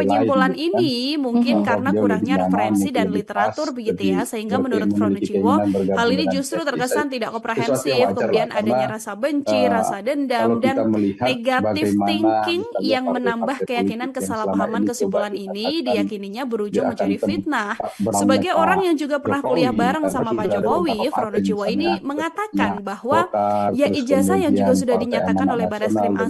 penyimpulan gitu kan. ini mungkin Prof karena dia kurangnya lebih nyaman, referensi mungkin dan lebih pas, literatur begitu lebih ya, sehingga menurut memiliki Pronijiwo keinginan hal bergabung ini dengan justru PSI. terkesan tidak Sesuatu yang komprehensif, wajar lah, kemudian karena adanya rasa benci, rasa kalau dendam, kita dan melihat negatif bagaimana thinking misalnya yang menambah partai-partai politik keyakinan yang selama kesalahpahaman ini coba kesimpulan ini dikatakan diyakininya dia berujung akan menjadi fitnah. brownnya Sebagai orang Pak yang juga pernah kuliah Jokowi, bareng karena sama Pak sudah ada beberapa Jokowi, partai Pronijiwo misalnya ini sepertinya mengatakan bahwa Golkar, ya terus ijazah yang juga kemudian sudah Partai dinyatakan Amanat oleh Nasional Barreskrim dan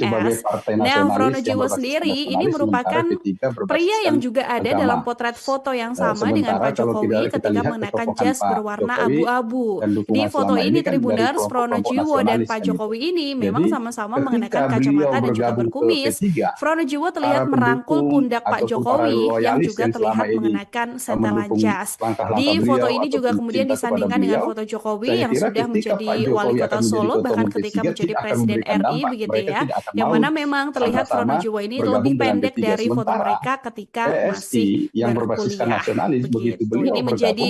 PPS. Nah, Pronojiwo sendiri ini merupakan pria yang juga ada dalam potret foto yang sama dengan Pak Jokowi ketika mengenakan jas berwarna abu-abu. Di foto ini Tribuners, Pronojiwo dan Pak Jokowi ini memang sama-sama mengenakan kacamata berkacamata dan juga berkumis. Fronojiwo terlihat merangkul pundak Pak Jokowi yang juga terlihat mengenakan setelan jas. Di foto ini juga kemudian disandingkan dengan foto Jokowi yang sudah menjadi wali kota Solo bahkan ketika menjadi Presiden RI begitu ya. Yang mana memang terlihat Fronojiwo ini lebih pendek dari foto mereka ketika masih berkuliah. Begitu. Ini menjadi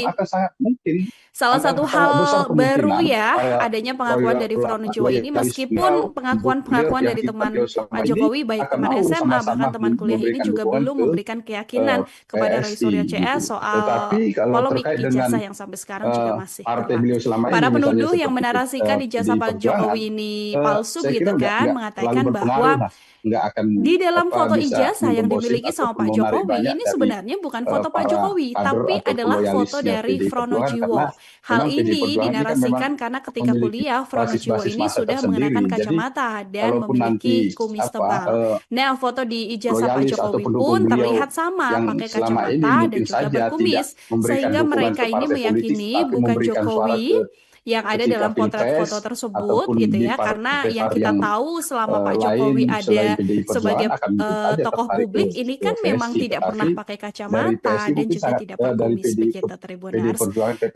salah satu hal baru ya, adanya pengakuan dari Fronojiwo ini, meskipun pengakuan-pengakuan dari teman Pak Jokowi, baik teman SMA, bahkan teman kuliah ini juga belum memberikan keyakinan kepada Roy Suryo CS soal polemik ijazah yang sampai sekarang juga masih berlaku. Para penuduh yang menarasikan ijazah Pak Jokowi ini palsu gitu kan, mengatakan bahwa di dalam foto ijazah yang dimiliki sama Pak Jokowi ini sebenarnya bukan foto Pak Jokowi, tapi adalah foto dari Fronojiwo. Hal ini dinarasikan karena ketika kuliah Fronojiwo ini sudah mengenakan kacamata dan memiliki kumis tebal. Nah, foto di ijazah Pak Jokowi pun terlihat sama, pakai kacamata dan juga berkumis, sehingga mereka ini meyakini bukan Jokowi yang ada dalam potret foto tersebut gitu ya, karena yang kita tahu selama Pak Jokowi ada sebagai tokoh publik ini kan memang tidak pernah pakai kacamata dan juga tidak berkumis begitu Tribuners.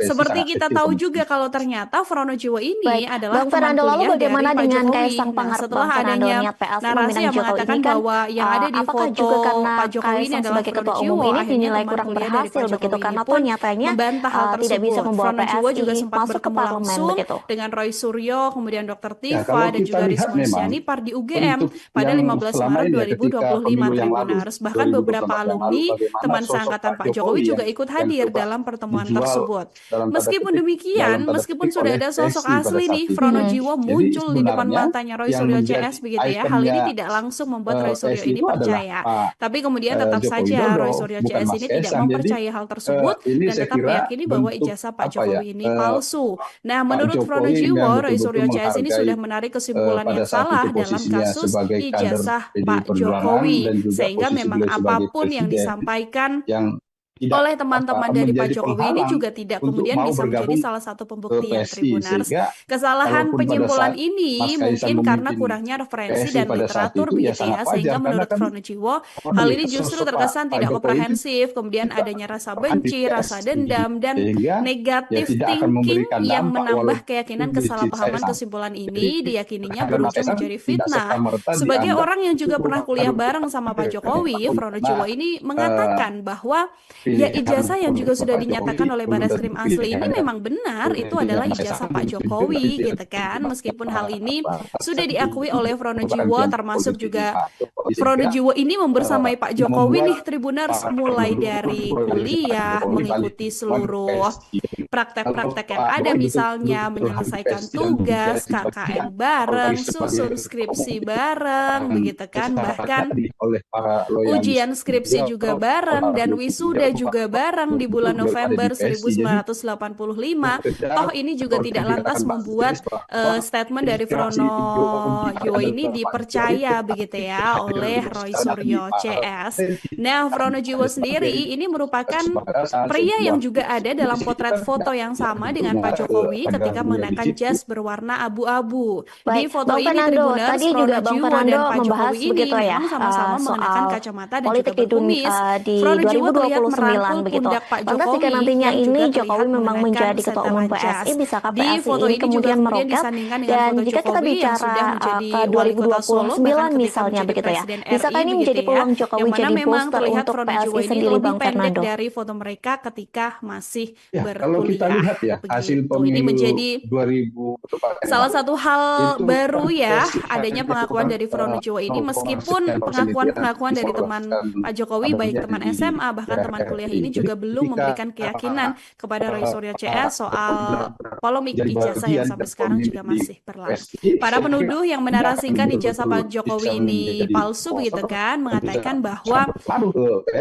Seperti kita tahu juga kalau ternyata Fronojiwo ini adalah teman kuliah dari Pak Jokowi. Nah, setelah adanya narasi yang mengatakan bahwa yang ada di foto Pak Jokowi ini adalah Fronojiwo, akhirnya teman kuliah dari Pak Jokowi ini pun membantah hal tersebut. Fronojiwo juga sempat bertemu langsung dengan Roy Suryo, kemudian Dr. Tifa dan juga Rismon Sianipar di UGM pada 15 Maret 2025 Tribuners. Bahkan beberapa alumni teman seangkatan Pak Jokowi juga ikut hadir dalam pertemuan tersebut. Meskipun demikian, meskipun sudah ada sosok asli nih Fronojiwo muncul di depan matanya Roy Suryo CS begitu ya, hal ini tidak langsung membuat Roy Suryo ini percaya. Tapi kemudian tetap saja Roy Suryo CS ini tidak mempercayai hal tersebut dan tetap meyakini bahwa ijazah Pak Jokowi ini palsu. Nah, menurut Fronojiwo, Roy Suryo CS ini sudah menarik kesimpulan yang salah dalam kasus ijazah Pak Jokowi, sehingga memang apapun yang disampaikan oleh teman-teman dari Pak Jokowi ini juga tidak kemudian bisa menjadi salah satu pembuktian Tribuners. Kesalahan penyimpulan ini mungkin karena kurangnya referensi dan literatur begitu ya, sehingga menurut Fronojiwo hal ini justru terkesan tidak komprehensif, kemudian adanya rasa benci, rasa dendam, dan negatif thinking yang menambah keyakinan kesalahpahaman. Kesimpulan ini diyakininya berujung menjadi fitnah. Sebagai orang yang juga pernah kuliah bareng sama Pak Jokowi, Fronojiwo ini mengatakan bahwa ya ijazah yang juga sudah dinyatakan oleh Barreskrim asli ini memang benar, itu adalah ijazah Pak Jokowi gitu kan. Meskipun hal ini sudah diakui oleh Fronojiwo, termasuk juga Fronojiwo ini membersamai Pak Jokowi nih Tribuners, mulai dari kuliah, mengikuti seluruh praktek-praktek yang ada, misalnya menyelesaikan tugas, KKN bareng, susun skripsi bareng begitu kan, bahkan ujian skripsi juga bareng dan wisuda juga bareng di bulan November 1985. Toh ini juga tidak lantas membuat statement dari Fronojiwo ini dipercaya begitu ya oleh Roy Suryo CS. Nah, Fronojiwo sendiri ini merupakan pria yang juga ada dalam potret foto yang sama dengan Pak Jokowi ketika mengenakan jas berwarna abu-abu. Di foto ini Tribuners, Fronojiwo dan Pak Jokowi ini memang sama-sama mengenakan kacamata dan juga berkumis. Fronojiwo terlihat merangkul pundak Pak Jokowi nantinya yang ini juga Jokowi memang menjadi ketua umum PSI, bisakah PSI ini kemudian meroket? Dan jika kita bicara ke 2029 misalnya begitu ya, bisakah ini menjadi peluang Jokowi jadi booster untuk PSI sendiri, Bang Fernando? Dari foto mereka ketika masih berkuliah. Kalau kita lihat ya hasil pemilu ini menjadi 2024 salah satu hal baru ya, adanya pengakuan dari Fronojiwo ini, meskipun pengakuan-pengakuan dari teman Pak Jokowi baik teman SMA bahkan teman kuliah ini juga belum memberikan keyakinan kepada Roy Suryo CS soal polemik ijazah yang sampai sekarang juga masih berlaku. Para penuduh yang menarasikan ijazah Pak Jokowi ini palsu begitu kan, mengatakan bahwa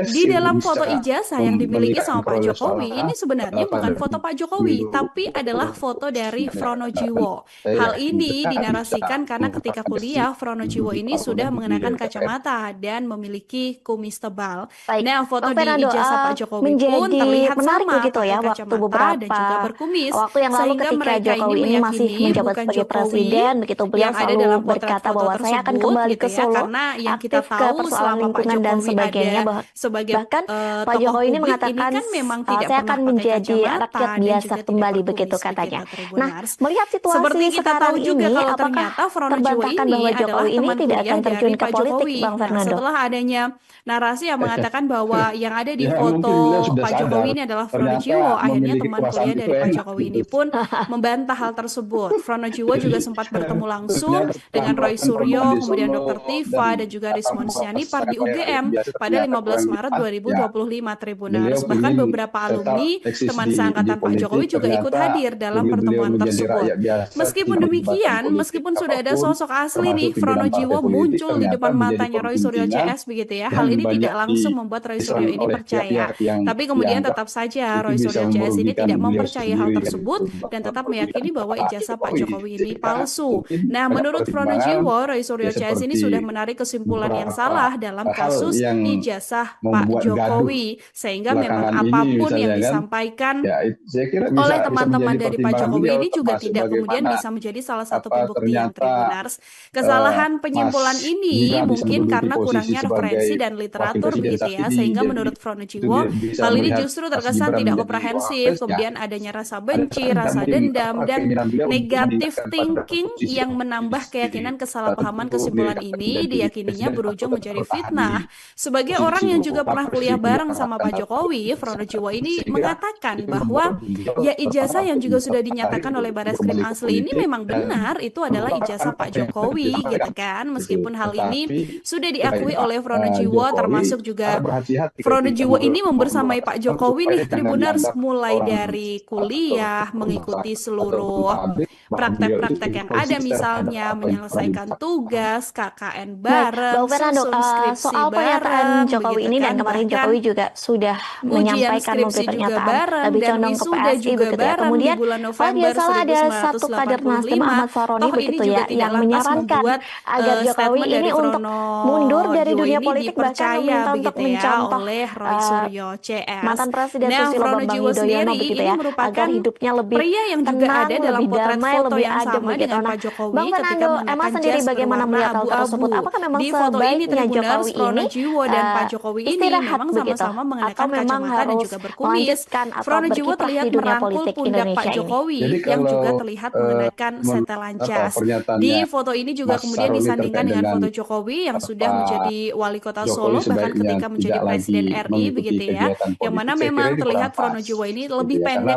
di dalam foto ijazah yang dimiliki sama Pak Jokowi ini sebenarnya bukan foto Pak Jokowi, tapi adalah foto dari Fronojiwo. Hal ini dinarasikan karena ketika kuliah Fronojiwo ini sudah mengenakan kacamata dan memiliki kumis tebal. Nah, foto di ijazah Pak Jokowi pun menjadi terlihat menarik sama begitu pakai ya waktu kacamata dan beberapa juga berkumis, waktu yang lalu sehingga ketika mereka ini Jokowi ini masih meyakini menjabat bukan sebagai Jokowi presiden begitu beliau yang ada selalu dalam berkata potret foto bahwa saya akan tersebut kembali gitu ke ya, Solo, karena yang kita aktif ke tahu persoalan selama Pak lingkungan dan Jokowi sebagainya. ada sebagai Bahkan Pak tokoh Jokowi ini publik ini mengatakan kan memang tidak saya pernah akan pakai menjadi rakyat kacamata dan biasa juga tidak kembali begitu berkumis katanya. begitu Nah, Tribunars. melihat situasi Seperti kita sekarang tahu juga ini, kalau apakah ternyata Frono Jiwo terbantahkan ini bahwa adalah Jokowi ini teman tidak kuliah akan terjun dari ke Pak politik, Jokowi. Bang Nah, Fernando? setelah adanya narasi yang mengatakan bahwa yang ada di Ya foto mungkin beliau sudah Pak sadar Jokowi ini adalah Frono Jiwo, ternyata akhirnya memiliki teman kekuasaan kuliah itu dari Pak enak Jokowi gitu. ini pun membantah hal tersebut. Frono Jiwo juga sempat bertemu langsung Ternyata setelah dengan Roy melakukan rombongan Suryo, di kemudian Solo Dr. dan Tifa, dan juga Rismon Sianipar sangat di luar UGM biasa, pada ternyata 15 orang Maret Jepang ya 2025 beliau Tribunars. Bahkan ingin beberapa tetap alumni eksis teman di seangkatan Pak Jokowi politik, juga ikut ternyata hadir dalam begitu beliau pertemuan menjadi tersebut. rakyat biasa Meskipun tidak melibatkan demikian, politik meskipun sudah ada apapun sosok asli nih, termasuk Frono pimpinan partai Jiwo politik, muncul di ternyata depan menjadi matanya Roy Suryo pemimpinan CS begitu ya. Hal yang ini banyak tidak langsung membuat Roy Suryo diserang ini oleh percaya. pihak-pihak yang Tapi kemudian dianggap tetap saja itu Roy bisa Suryo CS ini merugikan tidak beliau mempercayai hal sendiri kan tersebut itu dan tetap merugikan meyakini bahwa Pak ijazah Pak Jokowi, Jokowi ini sehingga palsu. mungkin Nah, banyak menurut Frono pertimbangan Jiwo, Roy Suryo ya CS ini seperti sudah menarik kesimpulan yang beberapa salah dalam hal kasus yang ijazah Pak membuat gaduh Jokowi, sehingga memang belakangan ini apapun yang misalnya kan disampaikan ya saya kira oleh bisa teman-teman menjadi dari Pak pertimbangan Jokowi beliau ini juga termasuk tidak kemudian bagaimana bisa menjadi salah satu apa pembuktian ternyata Tribunars. Kesalahan Mas penyimpulan ini Gibran bisa mungkin menduduki karena posisi kurangnya referensi sebagai dan wakil literatur presiden begitu saat ya, ini, sehingga jadi menurut Frono itu Jiwo, bisa hal ini melihat justru Mas terkesan Gibran tidak menjadi komprehensif, wapres ya kemudian adanya rasa ada benci, tidak rasa mungkin dendam, dan keinginan beliau untuk negatif memindahkan pada thinking posisi yang wakil menambah presiden keyakinan kesalahpahaman tentu kesimpulan beliau ini menjadi diyakininya presiden atau berujung tetap menjadi bertahan fitnah. di Sebagai orang posisi yang juga pernah wapres kuliah itu yang bareng sama akan Pak Jokowi, Frono Jiwo ini saya kira mengatakan itu bahwa membuat beliau ya ijazah terpaksa yang juga untuk sudah tertarik dinyatakan oleh untuk Bareskrim kembali ke Asli ini politik memang dan benar, itu adalah melupakan ijazah Pak apa yang sudah Jokowi gitu disampaikan kan. gitu. Meskipun hal ini Tetapi sudah baik diakui Pak oleh Frono Jiwo, Jokowi termasuk harus juga berhati-hati Frono ketika Jiwo ini membersamai mengeluarkan Pak sesuatu Jokowi supaya nih jangan Tribunars, dianggap mulai orang dari atau kuliah, mengikuti masyarakat ataupun seluruh publik bahwa beliau itu praktek-praktek yang ada, konsisten terhadap misalnya apa yang telah menyelesaikan disampaikan. tugas, KKN Baik, bareng, Bang Fernando, susun skripsi soal pernyataan bareng, Jokowi begitu ini dan kan. kemarin Bahkan Jokowi juga sudah ujian menyampaikan memberi skripsi juga pernyataan bareng lebih dan condong ke wisuda PSI juga begitu ya. bareng di Kemudian bulan kalau tidak November salah ada satu kader Nasdem 1985. Ahmad Saroni Toh ini begitu juga ya tidak yang lantas menyarankan membuat agar Jokowi statement ini dari untuk Frono mundur dari Jiwo dunia ini politik bahkan dipercaya meminta untuk begitu ya mencontoh oleh Roy eh, Suryo CS. mantan Presiden Nah, Susilo Frono Bambang Jiwo Yudhoyono sendiri begitu ini ya agar merupakan hidupnya lebih pria yang juga tenang, ada dalam lebih potret damai, foto lebih yang adem sama begitu. dengan Nah, Pak Jokowi Bang ketika Fernando, Emma mengenakan sendiri jas bagaimana berwarna melihat hal tersebut? abu-abu. Apakah memang Di foto ini sebaiknya Tribuners, Jokowi ini Frono Jiwo dan eh, Pak Jokowi ini istirahat memang begitu sama-sama atau mengenakan memang kacamata dan harus juga berkumis. melanjutkan atau Frono Jiwo berkiprah di terlihat dunia merangkul politik pundak Pak Indonesia ini? Jadi Jokowi yang juga kalau terlihat mengenakan setelan jas. pernyataannya Di foto ini juga Mas kemudian Saroni disandingkan terkait dengan dengan foto Jokowi yang sudah Pak menjadi wali kota Jokowi Solo bahkan sebaiknya ketika menjadi tidak Presiden lagi RI mengikuti begitu ya, kegiatan yang politik, mana saya kira memang ini kurang terlihat Frono pas Jiwo ini gitu lebih ya karena pendek